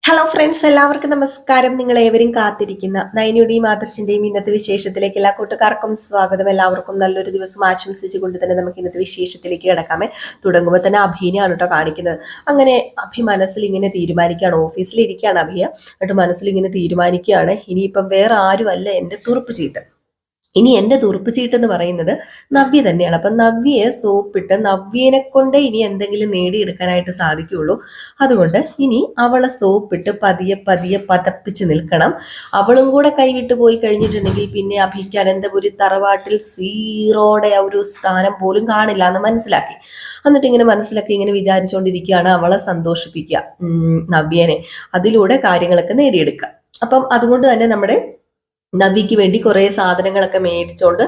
Hello friends, എല്ലാവർക്കും നമസ്കാരം. നിങ്ങൾ ഏവരും കാത്തിരിക്കുന്ന നൈനയുടെയും ആദർശിന്റെയും ഇന്നത്തെ വിശേഷത്തിലേക്ക് എല്ലാ കൂട്ടുകാർക്കും സ്വാഗതം. എല്ലാവർക്കും നല്ലൊരു ദിവസം ആശംസിച്ചുകൊണ്ട് തന്നെ നമുക്ക് ഇന്നത്തെ വിശേഷത്തിലേക്ക് കിടക്കാമേ. തുടങ്ങുമ്പോൾ തന്നെ അഭിനെയാണ് കേട്ടോ കാണിക്കുന്നത്. അങ്ങനെ അഭി മനസ്സിൽ ഇങ്ങനെ തീരുമാനിക്കുകയാണ്, ഓഫീസിലിരിക്കുകയാണ് അഭിയ. എന്നിട്ട് മനസ്സിൽ ഇങ്ങനെ തീരുമാനിക്കുകയാണ്, ഇനിയിപ്പം വേറെ ആരും അല്ല എൻ്റെ തുറുപ്പ് ചീട്ട്. ഇനി എൻ്റെ തുറുപ്പ് ചീട്ടെന്ന് പറയുന്നത് നവ്യ തന്നെയാണ്. അപ്പം നവ്യയെ സോപ്പിട്ട് നവ്യനെ കൊണ്ട് ഇനി എന്തെങ്കിലും നേടിയെടുക്കാനായിട്ട് സാധിക്കുകയുള്ളൂ. അതുകൊണ്ട് ഇനി അവളെ സോപ്പിട്ട് പതിയെ പതിയെ പതപ്പിച്ച് നിൽക്കണം. അവളും കൂടെ കൈവിട്ട് പോയി കഴിഞ്ഞിട്ടുണ്ടെങ്കിൽ പിന്നെ അഭിക്ക് അനന്തപുരി തറവാട്ടിൽ സീറോടെ ആ ഒരു സ്ഥാനം പോലും കാണില്ല എന്ന് മനസ്സിലാക്കി. എന്നിട്ട് ഇങ്ങനെ മനസ്സിലൊക്കെ ഇങ്ങനെ വിചാരിച്ചുകൊണ്ടിരിക്കുകയാണ് അവളെ സന്തോഷിപ്പിക്കുക, നവ്യനെ. അതിലൂടെ കാര്യങ്ങളൊക്കെ നേടിയെടുക്കുക. അപ്പം അതുകൊണ്ട് തന്നെ നമ്മുടെ നവ്യക്ക് വേണ്ടി കുറെ സാധനങ്ങളൊക്കെ മേടിച്ചോണ്ട്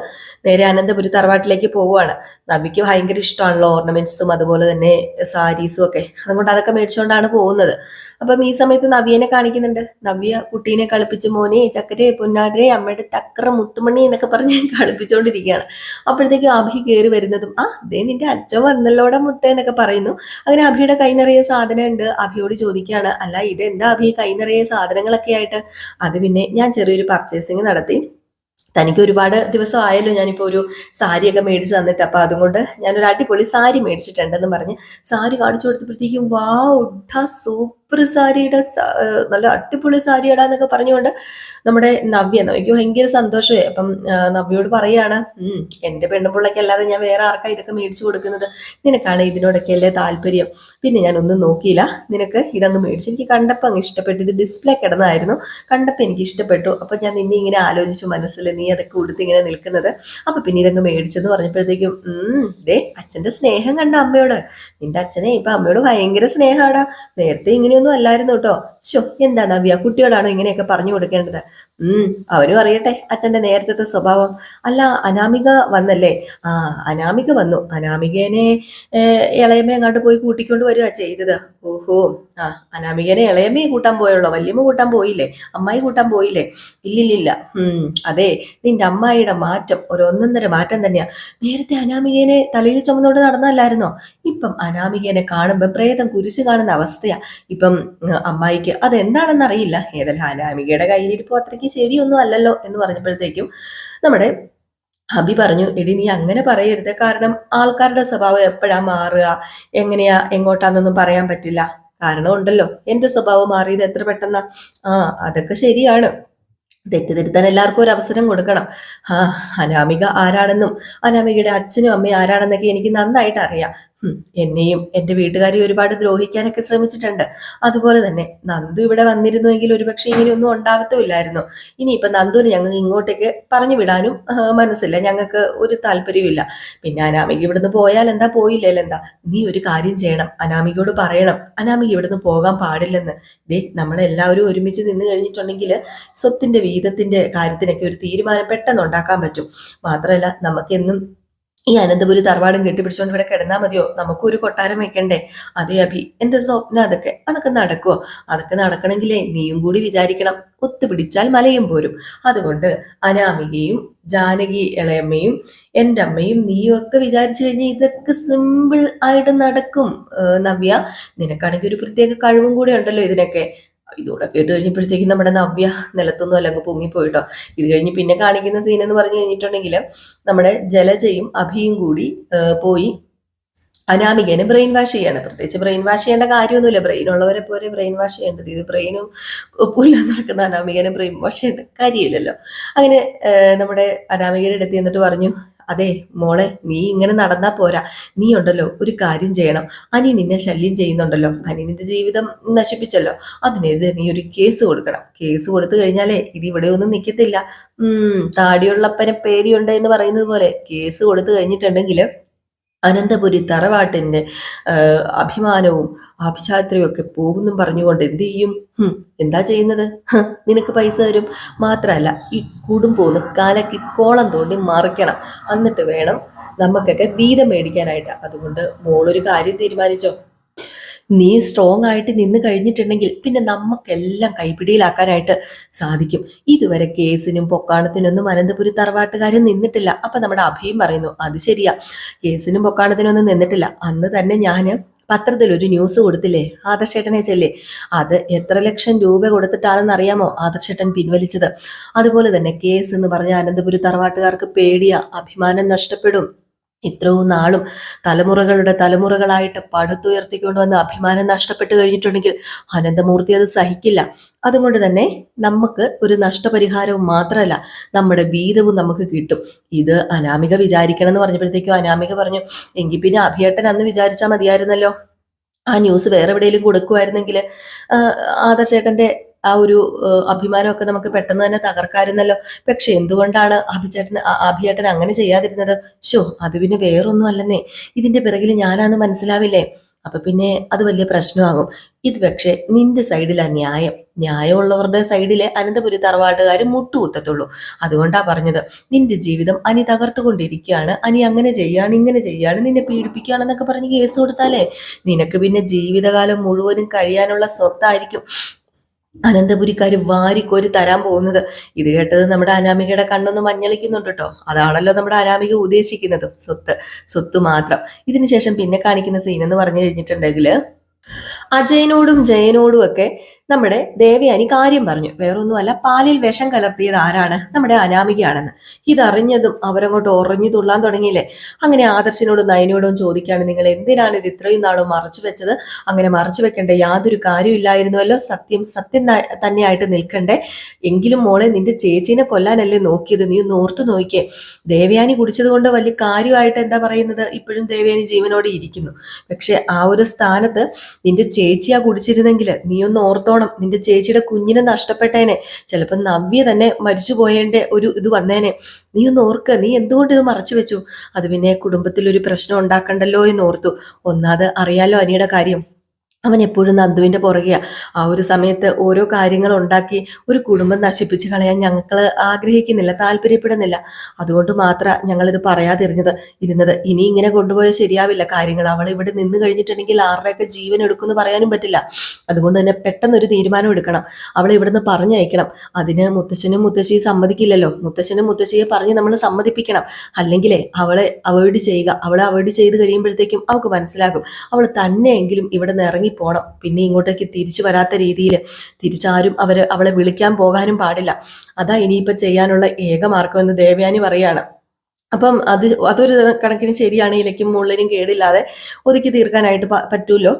നേരെ അനന്തപുരി തറവാട്ടിലേക്ക് പോവുകയാണ്. നവ്യക്ക് ഭയങ്കര ഇഷ്ടമാണല്ലോ ഓർണമെന്റ്സും അതുപോലെ തന്നെ സാരീസും ഒക്കെ. അതുകൊണ്ട് അതൊക്കെ മേടിച്ചുകൊണ്ടാണ് പോകുന്നത്. അപ്പം ഈ സമയത്ത് നവ്യനെ കാണിക്കുന്നുണ്ട്. നവ്യ കുട്ടീനെ കളിപ്പിച്ച് മോനെ ചക്കരെ പൊന്നാടരെ അമ്മയുടെ തക്ര മുത്തുമണി എന്നൊക്കെ പറഞ്ഞ് കളിപ്പിച്ചുകൊണ്ടിരിക്കുകയാണ്. അപ്പോഴത്തേക്കും അഭി കയറി വരുന്നതും ദേ നിന്റെ അച്ഛൻ വന്നല്ലോടെ മുത്ത എന്നൊക്കെ പറയുന്നു. അങ്ങനെ അഭിയുടെ കൈ നിറയെ സാധനം ഉണ്ട്. അഭിയോട് ചോദിക്കുകയാണ്, അല്ല ഇതെന്താ അഭി കൈ നിറയെ സാധനങ്ങളൊക്കെ ആയിട്ട്? അത് പിന്നെ ഞാൻ ചെറിയൊരു പർച്ചേസിങ് നടത്തി. തനിക്ക് ഒരുപാട് ദിവസം ആയല്ലോ ഞാനിപ്പോൾ ഒരു സാരിയൊക്കെ മേടിച്ച് തന്നിട്ട്, അപ്പൊ അതുകൊണ്ട് ഞാനൊരു അടിപൊളി സാരി മേടിച്ചിട്ടുണ്ടെന്ന് പറഞ്ഞ് സാരി കാണിച്ചു കൊടുത്തപ്പോഴത്തേക്കും ഉഡാ സൂപ്പർ സാരിയുടെ നല്ല അടിപൊളി സാരിയടാ എന്നൊക്കെ പറഞ്ഞുകൊണ്ട് നമ്മുടെ നവ്യക്ക് ഭയങ്കര സന്തോഷമായി. അപ്പം നവ്യയോട് പറയാണ്, എൻ്റെ പെണ്ണുപിള്ളയ്ക്ക് അല്ലാതെ ഞാൻ വേറെ ആർക്കാ ഇതൊക്കെ മേടിച്ചു കൊടുക്കുന്നത്? നിനക്കാണ് ഇതിനോടൊക്കെ അല്ലേ താല്പര്യം? പിന്നെ ഞാനൊന്നും നോക്കിയില്ല, നിനക്ക് ഇതങ്ങ് മേടിച്ചു. എനിക്ക് കണ്ടപ്പോൾ അങ്ങ് ഇഷ്ടപ്പെട്ടു. ഇത് ഡിസ്പ്ലേ കിടന്നായിരുന്നു, കണ്ടപ്പോൾ എനിക്ക് ഇഷ്ടപ്പെട്ടു. അപ്പൊ ഞാൻ നിന്നെ ഇങ്ങനെ ആലോചിച്ചു മനസ്സിൽ, നീ അതൊക്കെ ഉടുത്ത് ഇങ്ങനെ നിൽക്കുന്നത്. അപ്പൊ പിന്നെ ഇതങ്ങ് മേടിച്ചെന്ന് പറഞ്ഞപ്പോഴത്തേക്കും ദേ അച്ഛന്റെ സ്നേഹം കണ്ട അമ്മയോട്. നിന്റെ അച്ഛനെ ഇപ്പൊ അമ്മയോട് ഭയങ്കര സ്നേഹാടാ. നേരത്തെ ഇങ്ങനെയൊന്നും അല്ലായിരുന്നു കേട്ടോ. എന്താ നവ്യ, കുട്ടിയോടാണോ ഇങ്ങനെയൊക്കെ പറഞ്ഞു കൊടുക്കേണ്ടത്? അവനും അറിയട്ടെ അച്ഛന്റെ നേരത്തെ സ്വഭാവം. അല്ല അനാമിക വന്നല്ലേ? അനാമിക വന്നു. അനാമികനെ ഇളയമ്മ അങ്ങോട്ട് പോയി കൂട്ടിക്കൊണ്ട് വരിക ചെയ്തത്. ഓഹോ, അനാമികനെ ഇളയമ്മയെ കൂട്ടാൻ പോയുള്ളോ? വല്യമ്മ കൂട്ടാൻ പോയില്ലേ? അമ്മായി കൂട്ടാൻ പോയില്ലേ? ഇല്ലില്ലില്ല. അതെ, നിന്റെ അമ്മായിയുടെ മാറ്റം ഒരു ഒന്നൊന്നര മാറ്റം തന്നെയാ. നേരത്തെ അനാമികനെ തലയിൽ ചുമന്നോട് നടന്നല്ലായിരുന്നോ? ഇപ്പം അനാമികനെ കാണുമ്പോ പ്രേതം കുരിശ് കാണുന്ന അവസ്ഥയാ ഇപ്പം അമ്മായിക്ക്. അതെന്താണെന്ന് അറിയില്ല. ഏതെല്ലാം അനാമികയുടെ കയ്യിലിരിപ്പോ അത്രയ്ക്ക് ശരിയൊന്നും അല്ലല്ലോ എന്ന് പറഞ്ഞപ്പോഴത്തേക്കും നമ്മുടെ അഭി പറഞ്ഞു, എടി നീ അങ്ങനെ പറയരുത്. കാരണം ആൾക്കാരുടെ സ്വഭാവം എപ്പോഴാ മാറുക, എങ്ങനെയാ എങ്ങോട്ടാന്നൊന്നും പറയാൻ പറ്റില്ല. കാരണം ഉണ്ടല്ലോ, എന്റെ സ്വഭാവം മാറിയത് എത്ര പെട്ടെന്നാ. അതൊക്കെ ശരിയാണ്. തെറ്റിദ്ധരുത്താൻ എല്ലാവർക്കും ഒരു അവസരം കൊടുക്കണം. അനാമിക ആരാണെന്നും അനാമികയുടെ അച്ഛനും അമ്മയും ആരാണെന്നൊക്കെ എനിക്ക് നന്നായിട്ട് അറിയാം. എന്നെയും എൻ്റെ വീട്ടുകാരെയും ഒരുപാട് ദ്രോഹിക്കാനൊക്കെ ശ്രമിച്ചിട്ടുണ്ട്. അതുപോലെ തന്നെ നന്ദു ഇവിടെ വന്നിരുന്നുവെങ്കിൽ ഒരുപക്ഷെ ഇങ്ങനെയൊന്നും ഉണ്ടാകത്തുമില്ലായിരുന്നു. ഇനിയിപ്പൊ നന്ദുവിന് ഞങ്ങൾ ഇങ്ങോട്ടേക്ക് പറഞ്ഞു വിടാനും മനസ്സില്ല, ഞങ്ങൾക്ക് ഒരു താല്പര്യമില്ല. പിന്നെ അനാമിക ഇവിടുന്ന് പോയാൽ എന്താ, പോയില്ലല്ലോ എന്താ? നീ ഒരു കാര്യം ചെയ്യണം, അനാമികയോട് പറയണം അനാമിക ഇവിടുന്ന് പോകാൻ പാടില്ലെന്ന്. നമ്മളെല്ലാവരും ഒരുമിച്ച് നിന്ന് കഴിഞ്ഞിട്ടുണ്ടെങ്കിൽ സ്വത്തിന്റെ വീതത്തിന്റെ കാര്യത്തിനൊക്കെ ഒരു തീരുമാനം പെട്ടെന്ന് ഉണ്ടാക്കാൻ പറ്റും. മാത്രമല്ല നമുക്കെന്നും ഈ അനന്തപുരി തറവാടും കെട്ടിപ്പിടിച്ചോണ്ട് ഇവിടെ കിടന്നാ മതിയോ? നമുക്കും ഒരു കൊട്ടാരം വെക്കണ്ടേ? അതേ അഭി, എന്റെ സ്വപ്നം അതൊക്കെ നടക്കുവോ? അതൊക്കെ നടക്കണമെങ്കിലേ നീയും കൂടി വിചാരിക്കണം. ഒത്തുപിടിച്ചാൽ മലയും പോരും. അതുകൊണ്ട് അനാമികയും ജാനകി ഇളയമ്മയും എൻ്റെ അമ്മയും നീയും ഒക്കെ വിചാരിച്ചു കഴിഞ്ഞാൽ ഇതൊക്കെ സിമ്പിൾ ആയിട്ട് നടക്കും. നവ്യ, നിനക്കാണെങ്കിൽ ഒരു പ്രത്യേക കഴിവും കൂടെ ഉണ്ടല്ലോ ഇതിനൊക്കെ. ഇതോടെ കേട്ട് കഴിഞ്ഞപ്പോഴത്തേക്കും നമ്മുടെ നവ്യ നിലത്തൊന്നും അല്ലെങ്കിൽ പൊങ്ങിപ്പോയിട്ടോ. ഇത് കഴിഞ്ഞ് പിന്നെ കാണിക്കുന്ന സീൻ എന്ന് പറഞ്ഞു കഴിഞ്ഞിട്ടുണ്ടെങ്കിൽ നമ്മുടെ ജലജയും അഭിയും കൂടി പോയി അനാമികനെ ബ്രെയിൻ വാഷ് ചെയ്യാണ്. പ്രത്യേകിച്ച് ബ്രെയിൻ വാഷ് ചെയ്യേണ്ട കാര്യമൊന്നുമില്ല, ബ്രെയിൻ ഉള്ളവരെ പോലെ ബ്രെയിൻ വാഷ് ചെയ്യേണ്ടത്. ഇത് ബ്രെയിനും ഒപ്പില്ലാന്ന് നടക്കുന്ന അനാമികനെ ബ്രെയിൻ വാഷ് ചെയ്യേണ്ട കാര്യമില്ലല്ലോ. അങ്ങനെ നമ്മുടെ അനാമികയുടെ അടുത്ത് എന്നിട്ട് പറഞ്ഞു, അതെ മോളെ, നീ ഇങ്ങനെ നടന്നാ പോരാ. നീ ഉണ്ടല്ലോ ഒരു കാര്യം ചെയ്യണം. അനി നിന്നെ ശല്യം ചെയ്യുന്നുണ്ടല്ലോ, അനി നിന്റെ ജീവിതം നശിപ്പിച്ചല്ലോ, അതിനെതിരെ നീ ഒരു കേസ് കൊടുക്കണം. കേസ് കൊടുത്തു കഴിഞ്ഞാലേ ഇത് ഇവിടെ ഒന്നും നിൽക്കത്തില്ല. താടിയുള്ളപ്പനെ പേടിയുണ്ട് എന്ന് പറയുന്നത് പോലെ കേസ് കൊടുത്തു കഴിഞ്ഞിട്ടുണ്ടെങ്കിൽ അനന്തപുരി തറവാട്ടിന്റെ അഭിമാനവും അഭിശാത്രയും ഒക്കെ പോകുന്നും പറഞ്ഞുകൊണ്ട് എന്ത് ചെയ്യും? എന്താ ചെയ്യുന്നത്? നിനക്ക് പൈസ തരും. മാത്രമല്ല ഈ കുടുംബം കാലക്ക് കോളം തോണ്ടി മറിക്കണം. എന്നിട്ട് വേണം നമുക്കൊക്കെ വീതം മേടിക്കാനായിട്ട്. അതുകൊണ്ട് മോളൊരു കാര്യം തീരുമാനിച്ചോ. നീ സ്ട്രോങ് ആയിട്ട് നിന്ന് കഴിഞ്ഞിട്ടുണ്ടെങ്കിൽ പിന്നെ നമുക്കെല്ലാം കൈപ്പിടിയിലാക്കാനായിട്ട് സാധിക്കും. ഇതുവരെ കേസിനും പൊക്കാണത്തിനൊന്നും അനന്തപുരി തറവാട്ടുകാരും നിന്നിട്ടില്ല. അപ്പൊ നമ്മുടെ അഭിയും പറയുന്നു, അത് ശരിയാ, കേസിനും പൊക്കാണത്തിനൊന്നും നിന്നിട്ടില്ല. അന്ന് തന്നെ ഞാന് പത്രത്തിൽ ഒരു ന്യൂസ് കൊടുത്തില്ലേ, ആദർശേട്ടനെ ചെല്ലേ, അത് എത്ര ലക്ഷം രൂപ കൊടുത്തിട്ടാണെന്ന് അറിയാമോ ആദർശേട്ടൻ പിൻവലിച്ചത്. അതുപോലെ തന്നെ കേസ് എന്ന് പറഞ്ഞ അനന്തപുരി തറവാട്ടുകാർക്ക് പേടിയ, അഭിമാനം നഷ്ടപ്പെടും. ഇത്രയും നാളും തലമുറകളുടെ തലമുറകളായിട്ട് പടുത്തുയർത്തിക്കൊണ്ടുവന്ന് അഭിമാനം നഷ്ടപ്പെട്ടു കഴിഞ്ഞിട്ടുണ്ടെങ്കിൽ അനന്തമൂർത്തി അത് സഹിക്കില്ല. അതുകൊണ്ട് തന്നെ നമുക്ക് ഒരു നഷ്ടപരിഹാരവും മാത്രമല്ല, നമ്മുടെ വീതവും നമുക്ക് കിട്ടും. ഇത് അനാമിക വിചാരിക്കണം എന്ന് പറഞ്ഞപ്പോഴത്തേക്കും അനാമിക പറഞ്ഞു, എങ്കിൽ പിന്നെ അഭിയേട്ടൻ അന്ന് വിചാരിച്ചാൽ മതിയായിരുന്നല്ലോ, ആ ന്യൂസ് വേറെ എവിടെയെങ്കിലും കൊടുക്കുമായിരുന്നെങ്കിൽ ആദർശേട്ടന്റെ ആ ഒരു അഭിമാനമൊക്കെ നമുക്ക് പെട്ടെന്ന് തന്നെ തകർക്കായിരുന്നല്ലോ. പക്ഷെ എന്തുകൊണ്ടാണ് അഭിയേട്ടൻ അങ്ങനെ ചെയ്യാതിരുന്നത്? അത് പിന്നെ വേറൊന്നും അല്ലെന്നേ, ഇതിന്റെ പിറകിൽ ഞാനാന്ന് മനസ്സിലാവില്ലേ? അപ്പൊ പിന്നെ അത് വലിയ പ്രശ്നമാകും. ഇത് പക്ഷെ നിന്റെ സൈഡിലാ ന്യായം. ന്യായമുള്ളവരുടെ സൈഡിലെ അനന്തപുരി തറവാട്ടുകാർ മുട്ടുകുത്തത്തുള്ളൂ. അതുകൊണ്ടാ പറഞ്ഞത്, നിന്റെ ജീവിതം അനി തകർത്തുകൊണ്ടിരിക്കുകയാണ്, അനി അങ്ങനെ ചെയ്യാണ് ഇങ്ങനെ ചെയ്യാണ് നിന്നെ പീഡിപ്പിക്കുകയാണെന്നൊക്കെ പറഞ്ഞ് കേസ് കൊടുത്താലേ നിനക്ക് പിന്നെ ജീവിതകാലം മുഴുവനും കഴിയാനുള്ള സ്വത്തായിരിക്കും അനന്തപുരിക്കാര് വാരിക്കോരി തരാൻ പോകുന്നത്. ഇത് കേട്ടത് നമ്മുടെ അനാമികയുടെ കണ്ണൊന്ന് മഞ്ഞളിക്കുന്നുണ്ട് കേട്ടോ. അതാണല്ലോ നമ്മുടെ അനാമിക ഉദ്ദേശിക്കുന്നത്, സ്വത്ത് മാത്രം. ഇതിനുശേഷം പിന്നെ കാണിക്കുന്ന സീൻ എന്ന് പറഞ്ഞു കഴിഞ്ഞിട്ടുണ്ടെങ്കിൽ അജയനോടും ജയനോടും ഒക്കെ നമ്മുടെ ദേവയാനി കാര്യം പറഞ്ഞു. വേറൊന്നുമല്ല, പാലിൽ വിഷം കലർത്തിയത് ആരാണ്? നമ്മുടെ അനാമികയാണെന്ന്. ഇതറിഞ്ഞതും അവരങ്ങോട്ട് ഉറഞ്ഞു തുള്ളാൻ തുടങ്ങിയില്ലേ. അങ്ങനെ ആദർശനോടും നയനോടും ചോദിക്കുകയാണ്, നിങ്ങൾ എന്തിനാണ് ഇത് ഇത്രയും നാളും മറച്ചു വെച്ചത്? അങ്ങനെ മറച്ചു വെക്കേണ്ട യാതൊരു കാര്യമില്ലായിരുന്നുവല്ലോ, സത്യം സത്യം തന്നെയായിട്ട് നിൽക്കണ്ടേ? എങ്കിലും മോളെ, നിന്റെ ചേച്ചീനെ കൊല്ലാനല്ലേ നോക്കിയത്? നീ ഒന്ന് ഓർത്തു നോക്കിയേ. ദേവയാനി കുടിച്ചത് കൊണ്ട് വലിയ കാര്യമായിട്ട് എന്താ പറയുന്നത്? ഇപ്പോഴും ദേവയാനി ജീവനോടെ ഇരിക്കുന്നു. പക്ഷെ ആ ഒരു സ്ഥാനത്ത് നിന്റെ ചേച്ചിയാ കുടിച്ചിരുന്നെങ്കിൽ നീ ഒന്ന് ഓർത്തോണം, നിന്റെ ചേച്ചിയുടെ കുഞ്ഞിനെ നഷ്ടപ്പെട്ടേനെ, ചിലപ്പോൾ നവ്യ തന്നെ മരിച്ചു പോയതിന്റെ ഒരു ഇത് വന്നേനെ. നീ ഒന്ന് ഓർക്ക്, നീ എന്തുകൊണ്ട് ഇത് മറച്ചു വെച്ചു? അത് പിന്നെ കുടുംബത്തിൽ ഒരു പ്രശ്നം ഉണ്ടാക്കണ്ടല്ലോ എന്ന് ഓർത്തു. ഒന്നാത് അറിയാലോ അനിയുടെ കാര്യം, അവൻ എപ്പോഴും നന്ദുവിന്റെ പുറകെയാ. ആ ഒരു സമയത്ത് ഓരോ കാര്യങ്ങൾ ഉണ്ടാക്കി ഒരു കുടുംബം നശിപ്പിച്ച് കളയാൻ ഞങ്ങൾ ആഗ്രഹിക്കുന്നില്ല, താല്പര്യപ്പെടുന്നില്ല. അതുകൊണ്ട് മാത്രം ഞങ്ങളിത് പറയാതിരുന്നത്. ഇനി ഇങ്ങനെ കൊണ്ടുപോയാൽ ശരിയാവില്ല കാര്യങ്ങൾ. അവൾ ഇവിടെ നിന്ന് കഴിഞ്ഞിട്ടുണ്ടെങ്കിൽ ആരുടെയൊക്കെ ജീവൻ എടുക്കുമെന്ന് പറയാനും പറ്റില്ല. അതുകൊണ്ട് തന്നെ പെട്ടെന്നൊരു തീരുമാനം എടുക്കണം, അവളെ ഇവിടുന്ന് പറഞ്ഞയക്കണം. അതിന് മുത്തശ്ശനും മുത്തശ്ശിയും സമ്മതിക്കില്ലല്ലോ. മുത്തശ്ശനും മുത്തശ്ശിയെ പറഞ്ഞ് നമ്മൾ സമ്മതിപ്പിക്കണം. അല്ലെങ്കിലേ അവളെ അവോയ്ഡ് ചെയ്യുക. അവളെ അവോയ്ഡ് ചെയ്ത് കഴിയുമ്പോഴത്തേക്കും അവൾക്ക് മനസ്സിലാകും അവൾ തന്നെയെങ്കിലും ഇവിടെ നിന്ന് ഇറങ്ങി പോണം. പിന്നെ ഇങ്ങോട്ടേക്ക് തിരിച്ചു വരാത്ത രീതിയിൽ തിരിച്ചാരും അവളെ വിളിക്കാൻ പോകാനും പാടില്ല. അതാ ഇനിയിപ്പോ ചെയ്യാനുള്ള ഏക മാർഗമെന്ന് ദേവയാനി പറയാണ്. അപ്പം അതൊരു കണക്കിന് ശരിയാണ്. ഇലയ്ക്കും മുള്ളിനും കേടില്ലാതെ ഒതുക്കി തീർക്കാനായിട്ട് പറ്റൂല്ലോ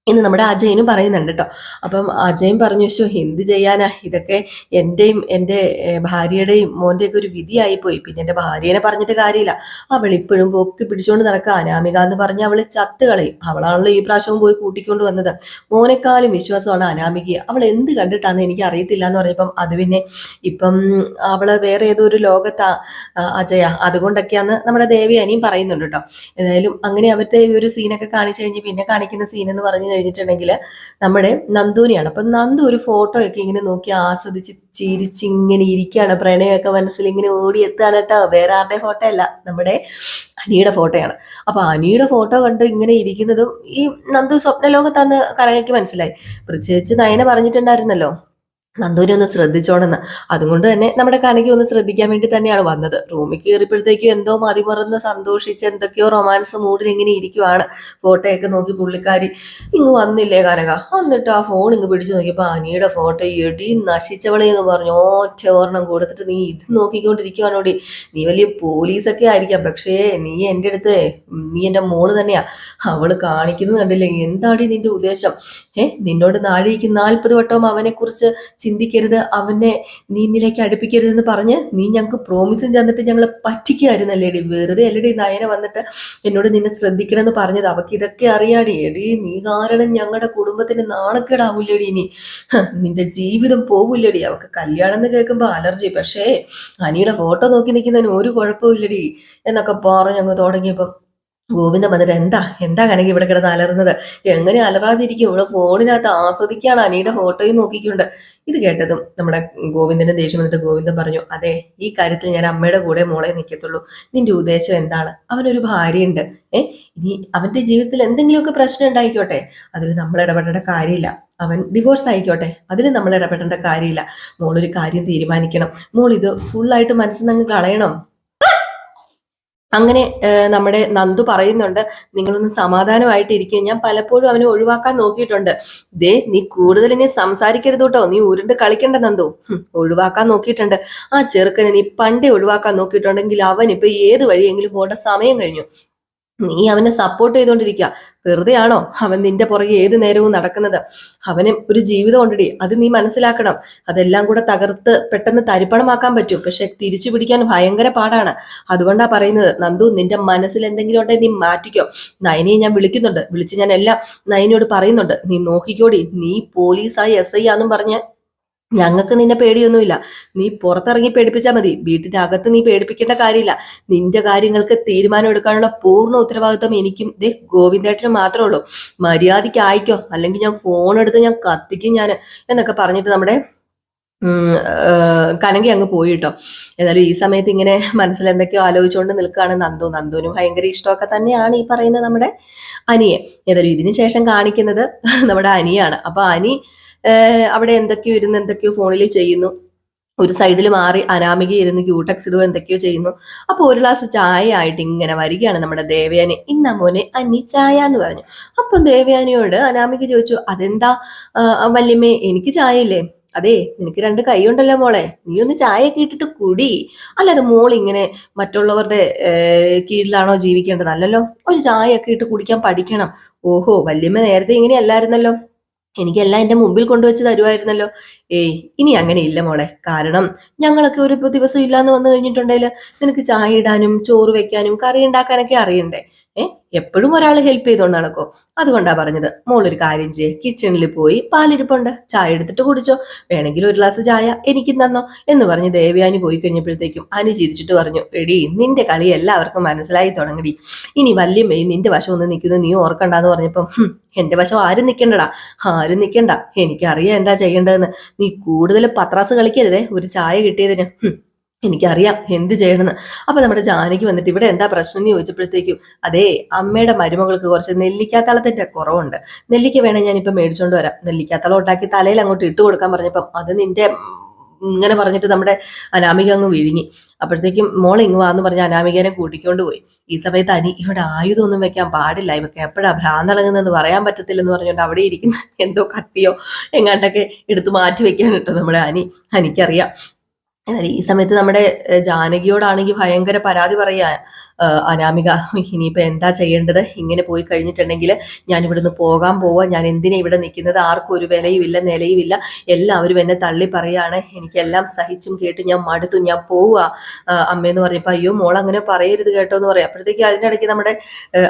എന്ന് നമ്മുടെ അജയനും പറയുന്നുണ്ട് കേട്ടോ. അപ്പം അജയൻ പറഞ്ഞു, എന്ത് ചെയ്യാനാ, ഇതൊക്കെ എൻ്റെയും എൻ്റെ ഭാര്യയുടെയും മോൻ്റെയൊക്കെ ഒരു വിധിയായിപ്പോയി. പിന്നെ എൻ്റെ ഭാര്യനെ പറഞ്ഞിട്ട് കാര്യമില്ല, അവൾ ഇപ്പോഴും പൊക്കി പിടിച്ചുകൊണ്ട് നടക്കുക. അനാമിക എന്ന് പറഞ്ഞ് അവൾ ചത്ത് കളയും. അവളാണല്ലോ ഈ പ്രാവശ്യവും പോയി കൂട്ടിക്കൊണ്ട് വന്നത്. മോനെക്കാളും വിശ്വാസമാണ് അനാമികയെ. അവൾ എന്ത് കണ്ടിട്ടാന്ന് എനിക്ക് അറിയത്തില്ല എന്ന് പറഞ്ഞപ്പം അത് പിന്നെ ഇപ്പം അവള് വേറെ ഏതോ ഒരു ലോകത്താ അജയ, അതുകൊണ്ടൊക്കെയാന്ന് നമ്മുടെ ദേവയാനിയും പറയുന്നുണ്ട് കേട്ടോ. ഏതായാലും അങ്ങനെ അവരുടെ ഈ ഒരു സീനൊക്കെ കാണിച്ചു കഴിഞ്ഞ് പിന്നെ കാണിക്കുന്ന സീൻ എന്ന് പറഞ്ഞു കഴിഞ്ഞിട്ടുണ്ടെങ്കിൽ നമ്മുടെ നന്ദുവിനെയാണ്. അപ്പൊ നന്ദു ഒരു ഫോട്ടോ ഒക്കെ ഇങ്ങനെ നോക്കി ആസ്വദിച്ച് ചിരിച്ചിങ്ങനെ ഇരിക്കുകയാണ്. പ്രണയമൊക്കെ മനസ്സിൽ ഇങ്ങനെ ഓടിയെത്താണ് കേട്ടോ. വേറെ ആരുടെ ഫോട്ടോ അല്ല, നമ്മുടെ അനിയുടെ ഫോട്ടോയാണ്. അപ്പൊ അനിയുടെ ഫോട്ടോ കണ്ട് ഇങ്ങനെ ഇരിക്കുന്നതും ഈ നന്ദു സ്വപ്നലോകത്താന്ന് കരകയ്ക്ക് മനസ്സിലായി. പ്രത്യേകിച്ച് നയന പറഞ്ഞിട്ടുണ്ടായിരുന്നല്ലോ നന്ദുവിനെ ഒന്ന് ശ്രദ്ധിച്ചോണെന്ന്. അതുകൊണ്ട് തന്നെ നമ്മുടെ കനകി ഒന്ന് ശ്രദ്ധിക്കാൻ വേണ്ടി തന്നെയാണ് വന്നത്. റൂമിൽ കയറിയപ്പോഴത്തേക്കും എന്തോ മതിമറന്ന് സന്തോഷിച്ച് എന്തൊക്കെയോ റൊമാൻസ് മൂഡിൽ ഇങ്ങനെ ഇരിക്കുവാണ്. ഫോട്ടോയൊക്കെ നോക്കി പുള്ളിക്കാരി. ഇങ്ങ് വന്നില്ലേ കനക? എന്നിട്ട് ആ ഫോൺ ഇങ്ങ് പിടിച്ചു നോക്കിയപ്പോ അനിയുടെ ഫോട്ടോ എടി നശിച്ചവളെ എന്ന് പറഞ്ഞു ഒറ്റ ഓർണം കൊടുത്തിട്ട് നീ ഇത് നോക്കിക്കൊണ്ടിരിക്കുവാണോടി. നീ വലിയ പോലീസൊക്കെ ആയിരിക്കാം, പക്ഷേ നീ എൻ്റെ അടുത്ത് നീ എൻ്റെ മോള് തന്നെയാ. അവള് കാണിക്കുന്നത് കണ്ടില്ലേ? എന്താടി നിന്റെ ഉദ്ദേശം? നിന്നോട് നാഴിക്ക് 40 വട്ടവും അവനെ കുറിച്ച് ചിന്തിക്കരുത്, അവനെ നിന്നിലേക്ക് അടുപ്പിക്കരുതെന്ന് പറഞ്ഞ് നീ ഞങ്ങൾക്ക് പ്രോമിസും ചെന്നിട്ട് ഞങ്ങളെ പറ്റിക്കായിരുന്നല്ലേടി. വെറുതെ അല്ലടി നയന വന്നിട്ട് എന്നോട് നിന്നെ ശ്രദ്ധിക്കണമെന്ന് പറഞ്ഞത്. അവക്ക് ഇതൊക്കെ അറിയാടി. എടി നീ കാരണം ഞങ്ങളുടെ കുടുംബത്തിന് നാണക്കേടാവൂല്ലടി. ഇനി നിന്റെ ജീവിതം പോകില്ലടി. അവക്ക് കല്യാണം എന്ന് കേൾക്കുമ്പോ അലർജി, പക്ഷേ അനിയുടെ ഫോട്ടോ നോക്കി നിൽക്കുന്നതിന് ഒരു കുഴപ്പമില്ലടി എന്നൊക്കെ പറഞ്ഞ് അങ്ങ് തുടങ്ങിയപ്പം ഗോവിന്ദൻ വന്നിട്ട് എന്താ കനകി ഇവിടെ കിടന്ന് അലറുന്നത്? എങ്ങനെ അലറാതിരിക്കും? ഇവിടെ ഫോണിനകത്ത് ആസ്വദിക്കുകയാണ് അനിയുടെ ഫോട്ടോയും നോക്കിക്കൊണ്ട്. ഇത് കേട്ടതും നമ്മുടെ ഗോവിന്ദന്റെ ദേഷ്യം വന്നിട്ട് ഗോവിന്ദൻ പറഞ്ഞു, അതെ, ഈ കാര്യത്തിൽ ഞാൻ അമ്മയുടെ കൂടെ മോളെ നിൽക്കത്തുള്ളൂ. നിന്റെ ഉദ്ദേശം എന്താണ്? അവനൊരു ഭാര്യയുണ്ട്. ഇനി അവന്റെ ജീവിതത്തിൽ എന്തെങ്കിലുമൊക്കെ പ്രശ്നം ഉണ്ടായിക്കോട്ടെ, അതിൽ നമ്മൾ ഇടപെടേണ്ട കാര്യമില്ല. അവൻ ഡിവോഴ്സ് ആയിക്കോട്ടെ, അതിൽ നമ്മൾ ഇടപെടേണ്ട കാര്യമില്ല. മോളൊരു കാര്യം തീരുമാനിക്കണം. മോൾ ഇത് ഫുള്ളായിട്ട് മനസ്സിൽ നിന്ന് കളയണം. അങ്ങനെ നമ്മുടെ നന്ദു പറയുന്നുണ്ട്, നിങ്ങളൊന്ന് സമാധാനമായിട്ടിരിക്കുക, ഞാൻ പലപ്പോഴും അവനെ ഒഴിവാക്കാൻ നോക്കിയിട്ടുണ്ട്. ദേ നീ കൂടുതൽ ഇനി സംസാരിക്കരുത് കേട്ടോ, നീ ഉരുണ്ട് കളിക്കണ്ട നന്ദു. ഒഴിവാക്കാൻ നോക്കിയിട്ടുണ്ട്, ആ ചെറുക്കനെ നീ പണ്ടേ ഒഴിവാക്കാൻ നോക്കിയിട്ടുണ്ടെങ്കിൽ അവൻ ഇപ്പൊ ഏത് വഴിയെങ്കിലും പോകേണ്ട സമയം കഴിഞ്ഞു. നീ അവനെ സപ്പോർട്ട് ചെയ്തോണ്ടിരിക്കുക, വെറുതെയാണോ അവൻ നിന്റെ പുറകെ ഏത് നേരവും നടക്കുന്നത്? അവന് ഒരു ജീവിതം ഉണ്ടടി, അത് നീ മനസ്സിലാക്കണം. അതെല്ലാം കൂടെ തകർത്ത് പെട്ടെന്ന് തരിപ്പണമാക്കാൻ പറ്റും, പക്ഷെ തിരിച്ചു പിടിക്കാൻ ഭയങ്കര പാടാണ്. അതുകൊണ്ടാ പറയുന്നത്, നന്ദു നിന്റെ മനസ്സിൽ എന്തെങ്കിലും ഉണ്ടെങ്കിൽ നീ മാറ്റിക്കോ. നയനയെ ഞാൻ വിളിക്കുന്നുണ്ട്, വിളിച്ച് ഞാൻ എല്ലാം നയനയോട് പറയുന്നുണ്ട്. നീ നോക്കിക്കോടി, നീ പോലീസായി SI ആന്നും പറഞ്ഞ് ഞങ്ങൾക്ക് നിന്നെ പേടിയൊന്നുമില്ല. നീ പുറത്തിറങ്ങി പേടിപ്പിച്ചാൽ മതി, വീട്ടിന്റെ അകത്ത് നീ പേടിപ്പിക്കേണ്ട കാര്യമില്ല. നിന്റെ കാര്യങ്ങൾക്ക് തീരുമാനം എടുക്കാനുള്ള പൂർണ്ണ ഉത്തരവാദിത്വം എനിക്കും ഗോവിന്ദേട്ടനും മാത്രമേ ഉള്ളൂ. മര്യാദയ്ക്ക് ആയിക്കോ, അല്ലെങ്കിൽ ഞാൻ ഫോൺ എടുത്ത് ഞാൻ കത്തിക്കും ഞാൻ എന്നൊക്കെ പറഞ്ഞിട്ട് നമ്മുടെ കനകി അങ്ങ് പോയി കേട്ടോ. ഏതായാലും ഈ സമയത്ത് ഇങ്ങനെ മനസ്സിൽ എന്തൊക്കെയോ ആലോചിച്ചുകൊണ്ട് നിൽക്കുകയാണ് നന്ദുവിന് ഭയങ്കര ഇഷ്ടമൊക്കെ തന്നെയാണ് ഈ പറയുന്നത് നമ്മുടെ അനിയെ. ഏതായാലും ഇതിനു ശേഷം കാണിക്കുന്നത് നമ്മുടെ അനിയാണ്. അപ്പൊ അനി അവിടെ എന്തൊക്കെയോ ഫോണിൽ ചെയ്യുന്നു. ഒരു സൈഡിൽ മാറി അനാമിക ഇരുന്ന് ക്യൂടെക്സ് ഇടുക എന്തൊക്കെയോ ചെയ്യുന്നു. അപ്പൊ ഒരു ഗ്ലാസ് ചായ ആയിട്ട് ഇങ്ങനെ വരികയാണ് നമ്മുടെ ദേവയാനി. ഇന്നാ മോനെ അന്നി ചായ എന്ന് പറഞ്ഞു. അപ്പം ദേവയാനിയോട് അനാമിക ചോദിച്ചു, അതെന്താ വല്യമ്മേ, എനിക്ക് ചായ ഇല്ലേ? അതെ, നിനക്ക് 2 കൈയുണ്ടല്ലോ മോളെ, നീ ഒന്ന് ചായയൊക്കെ ഇട്ടിട്ട് കുടി. അല്ലാതെ മോൾ ഇങ്ങനെ മറ്റുള്ളവരുടെ കീഴിലാണോ ജീവിക്കേണ്ടത്? അല്ലല്ലോ, ഒരു ചായയൊക്കെ ഇട്ട് കുടിക്കാൻ പഠിക്കണം. ഓഹോ, വല്യമ്മ നേരത്തെ ഇങ്ങനെയല്ലായിരുന്നല്ലോ, എനിക്കെല്ലാം എന്റെ മുമ്പിൽ കൊണ്ടുവച്ച് തരുമായിരുന്നല്ലോ. ഏയ്, ഇനി അങ്ങനെ ഇല്ല മോളെ. കാരണം ഞങ്ങളൊക്കെ ഒരു ദിവസം ഇല്ലാന്ന് വന്നു കഴിഞ്ഞിട്ടുണ്ടെങ്കിൽ നിനക്ക് ചായ ഇടാനും ചോറ് വെക്കാനും കറി ഉണ്ടാക്കാനൊക്കെ അറിയണ്ടേ? എപ്പോഴും ഒരാൾ ഹെൽപ്പ് ചെയ്തോണ്ട് നടക്കോ? അതുകൊണ്ടാ പറഞ്ഞത്, മോളൊരു കാര്യം ചെയ്യേ, കിച്ചണിൽ പോയി പാലിരിപ്പുണ്ട്, ചായ എടുത്തിട്ട് കുടിച്ചോ, വേണമെങ്കിൽ ഒരു ഗ്ലാസ് ചായ എനിക്കും തന്നോ എന്ന് പറഞ്ഞ് ദേവയാനി പോയി കഴിഞ്ഞപ്പോഴത്തേക്കും അനി ചിരിച്ചിട്ട് പറഞ്ഞു, എടി നിന്റെ കളി എല്ലാവർക്കും മനസ്സിലായി തുടങ്ങടി, ഇനി വല്യമ്മ നിന്റെ വശം ഒന്ന് നിൽക്കുന്നത് നീ ഓർക്കണ്ടെന്ന് പറഞ്ഞപ്പം, എന്റെ വശം ആരും നിൽക്കണ്ടടാ, ആരും നിൽക്കണ്ട, എനിക്കറിയാം എന്താ ചെയ്യേണ്ടതെന്ന്. നീ കൂടുതൽ പത്രാസ് കളിക്കരുതേ ഒരു ചായ കിട്ടിയതിന്, എനിക്കറിയാം എന്ത് ചെയ്യണമെന്ന്. അപ്പൊ നമ്മുടെ ജാനകി വന്നിട്ട് ഇവിടെ എന്താ പ്രശ്നം എന്ന് ചോദിച്ചപ്പോഴത്തേക്കും, അതേ അമ്മയുടെ മരുമകൾക്ക് കുറച്ച് നെല്ലിക്കാത്തളത്തിന്റെ കുറവുണ്ട്, നെല്ലിക്ക വേണേ ഞാനിപ്പോ മേടിച്ചോണ്ട് വരാം, നെല്ലിക്കാത്തളം ഉണ്ടാക്കി തലയിൽ അങ്ങോട്ട് ഇട്ട് കൊടുക്കാൻ പറഞ്ഞപ്പം അത് നിന്റെ ഇങ്ങനെ പറഞ്ഞിട്ട് നമ്മുടെ അനാമിക അങ്ങ് വിഴുങ്ങി. അപ്പോഴത്തേക്കും മോളെ ഇങ്ങ് വാന്ന് പറഞ്ഞ അനാമികനെ കൂട്ടിക്കൊണ്ട് പോയി. ഈ സമയത്ത് അനി ഇവിടെ ആയുധമൊന്നും വെക്കാൻ പാടില്ല, ഇവക്ക് എപ്പോഴാ ഭ്രാന്തളങ്ങുന്നതെന്ന് പറയാൻ പറ്റത്തില്ലെന്ന് പറഞ്ഞുകൊണ്ട് അവിടെ ഇരിക്കുന്ന എന്തോ കത്തിയോ എങ്ങാണ്ടൊക്കെ എടുത്ത് മാറ്റി വെക്കാൻ കേട്ടോ നമ്മുടെ അനിക്കറിയാം. എന്നാൽ ഈ സമയത്ത് നമ്മുടെ ജാനകിയോടാണെങ്കിൽ ഭയങ്കര പരാതി പറയാ അനാമിക, ഇനിയിപ്പോൾ എന്താ ചെയ്യേണ്ടത്? ഇങ്ങനെ പോയി കഴിഞ്ഞിട്ടുണ്ടെങ്കിൽ ഞാൻ ഇവിടുന്ന് പോകാൻ പോവാ, ഞാൻ എന്തിനാ ഇവിടെ നിൽക്കുന്നത്? ആർക്കും ഒരു വിലയുമില്ല നിലയുമില്ല, എല്ലാവരും എന്നെ തള്ളി പറയാണ്, എനിക്കെല്ലാം സഹിച്ചും കേട്ട് ഞാൻ മടുത്തു, ഞാൻ പോവുക അമ്മയെന്ന് പറഞ്ഞപ്പോൾ, അയ്യോ മോൾ അങ്ങനെ പറയരുത് കേട്ടോ എന്ന് പറയാം. അപ്പോഴത്തേക്ക് അതിനിടയ്ക്ക് നമ്മുടെ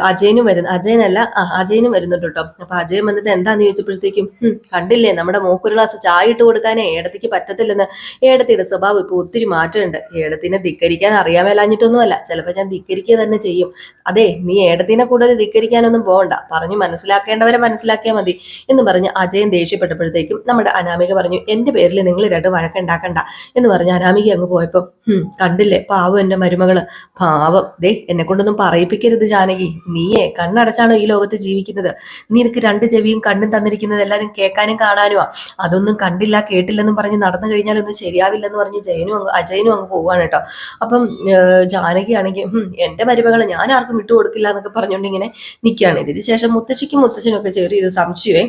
അജയനും വരുന്നുണ്ട് കേട്ടോ. അപ്പൊ അജയൻ വന്നിട്ട് എന്താന്ന് ചോദിച്ചപ്പോഴത്തേക്കും, കണ്ടില്ലേ നമ്മുടെ മോക്കൊരു ഗ്ലാസ് ചായ ഇട്ട് കൊടുക്കാനേ ഏടത്തിക്ക് പറ്റത്തില്ലെന്ന്, ഏടത്തിയുടെ സ്വഭാവം ഇപ്പൊ ഒത്തിരി മാറ്റമുണ്ട്, ഏടത്തിനെ ധിക്കരിക്കാൻ അറിയാൻ മേലാഞ്ഞിട്ടൊന്നുമല്ല, ചിലപ്പോൾ ഞാൻ ധിക്കരിക്കുക തന്നെ ചെയ്യും. അതെ, നീ ഏടത്തിനെ കൂടുതൽ ധിക്കരിക്കാനൊന്നും പോകണ്ട, പറഞ്ഞു മനസ്സിലാക്കേണ്ടവരെ മനസ്സിലാക്കിയാൽ മതി എന്ന് പറഞ്ഞ് അജയൻ ദേഷ്യപ്പെട്ടപ്പോഴത്തേക്കും നമ്മുടെ അനാമിക പറഞ്ഞു, എന്റെ പേരിൽ നിങ്ങൾ 2 വഴക്കുണ്ടാക്കണ്ട എന്ന് പറഞ്ഞ് അനാമിക അങ്ങ് പോയപ്പോ, കണ്ടില്ലേ പാവം എന്റെ മരുമകള്, പാവം, ദേ എന്നെ കൊണ്ടൊന്നും പറയിപ്പിക്കരുത് ജാനകി, നീയേ കണ്ണടച്ചാണോ ഈ ലോകത്ത് ജീവിക്കുന്നത്? നിനക്ക് 2 ചെവിയും കണ്ണും തന്നിരിക്കുന്നത് എല്ലാവരും കേൾക്കാനും കാണാനുമാ, അതൊന്നും കണ്ടില്ല കേട്ടില്ലെന്നും പറഞ്ഞ് നടന്നു കഴിഞ്ഞാൽ ഒന്നും ശരിയാവില്ലെന്ന് പറഞ്ഞ് അജയനും അങ്ങ് പോവാണ് കേട്ടോ. അപ്പം ജാനകി ആണെങ്കിൽ എന്റെ മരുമകളെ ഞാൻ ആർക്കും വിട്ടുകൊടുക്കില്ല എന്നൊക്കെ പറഞ്ഞുകൊണ്ട് ഇങ്ങനെ നിൽക്കുകയാണ്. ഇതിന് ശേഷം മുത്തച്ഛനും ഒക്കെ ചെറിയൊരു സംശയമേ.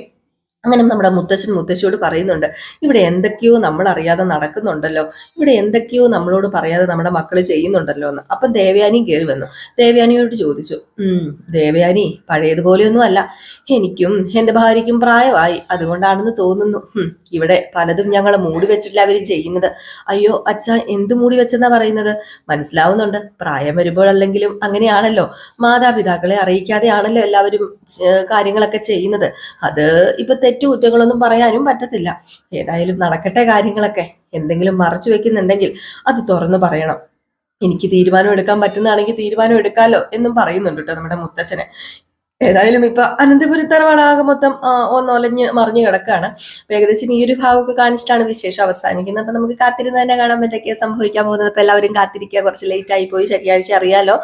അങ്ങനെ നമ്മുടെ മുത്തശ്ശിയോട് പറയുന്നുണ്ട്, ഇവിടെ എന്തൊക്കെയോ നമ്മൾ അറിയാതെ നടക്കുന്നുണ്ടല്ലോ, ഇവിടെ എന്തൊക്കെയോ നമ്മളോട് പറയാതെ നമ്മുടെ മക്കള് ചെയ്യുന്നുണ്ടല്ലോ എന്ന്. അപ്പം ദേവയാനിയും കയറി വന്നു. ദേവയാനിയോട് ചോദിച്ചു, ദേവയാനി പഴയതുപോലെയൊന്നും അല്ല, എനിക്കും എൻ്റെ ഭാര്യയ്ക്കും പ്രായമായി, അതുകൊണ്ടാണെന്ന് തോന്നുന്നു. ഇവിടെ പലതും ഞങ്ങൾ മൂടി വെച്ചിട്ടില്ല അവര് ചെയ്യുന്നത്. അയ്യോ അച്ഛ, എന്ത് മൂടി വെച്ചെന്നാ പറയുന്നത്? മനസ്സിലാവുന്നുണ്ട്, പ്രായം വരുമ്പോഴല്ലെങ്കിലും അങ്ങനെയാണല്ലോ, മാതാപിതാക്കളെ അറിയിക്കാതെയാണല്ലോ എല്ലാവരും കാര്യങ്ങളൊക്കെ ചെയ്യുന്നത്. അത് ഇപ്പൊ കുറ്റങ്ങളൊന്നും പറയാനും പറ്റത്തില്ല. ഏതായാലും നടക്കട്ടെ കാര്യങ്ങളൊക്കെ. എന്തെങ്കിലും മറച്ചു വെക്കുന്നുണ്ടെങ്കിൽ അത് തുറന്നു പറയണം. എനിക്ക് തീരുമാനം എടുക്കാൻ പറ്റുന്നതാണെങ്കിൽ തീരുമാനം എടുക്കാലോ എന്നും പറയുന്നുണ്ട് കേട്ടോ നമ്മുടെ മുത്തശ്ശനെ. ഏതായാലും ഇപ്പൊ അനന്തപുരത്തറവാണ് ആകെ മൊത്തം ഒന്നൊലഞ്ഞ് മറിഞ്ഞു കിടക്കുകയാണ്. ഏകദേശം ഈ ഒരു ഭാഗമൊക്കെ കാണിച്ചിട്ടാണ് വിശേഷം അവസാനിക്കുന്നത്. അപ്പൊ നമുക്ക് കാത്തിരുന്ന് തന്നെ കാണാൻ എന്തൊക്കെയാ സംഭവിക്കാൻ പോകുന്നത്. അപ്പൊ എല്ലാവരും കാത്തിരിക്കുക. കുറച്ച് ലേറ്റ് ആയി പോയി, ശനിയാഴ്ച അറിയാലോ.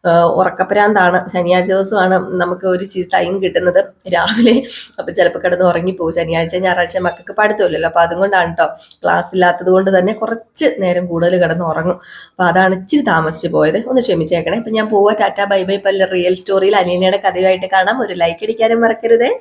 ഉറക്കപ്രാന്താണ്. ശനിയാഴ്ച ദിവസമാണ് നമുക്ക് ഒരു ടൈം കിട്ടുന്നത് രാവിലെ. അപ്പം ചിലപ്പോൾ കിടന്ന് ഉറങ്ങിപ്പോകും. ശനിയാഴ്ച ഞായറാഴ്ച മക്കൾക്ക് പഠിത്തമില്ലല്ലോ. അപ്പോൾ അതുകൊണ്ടാണ് കേട്ടോ. ക്ലാസ് ഇല്ലാത്തത് കൊണ്ട് തന്നെ കുറച്ച് നേരം കൂടുതൽ കിടന്ന് ഉറങ്ങും. അപ്പോൾ അതാണ് ഇച്ചിരി താമസിച്ച് പോയത്. ഒന്ന് ക്ഷമിച്ചേക്കണേ. അപ്പം ഞാൻ പോവാ. Tata bye bye. പല റിയൽ സ്റ്റോറിയിൽ അനീനയുടെ കഥയായിട്ട് കാണാം. ഒരു ലൈക്ക് അടിക്കാനും മറക്കരുതേ.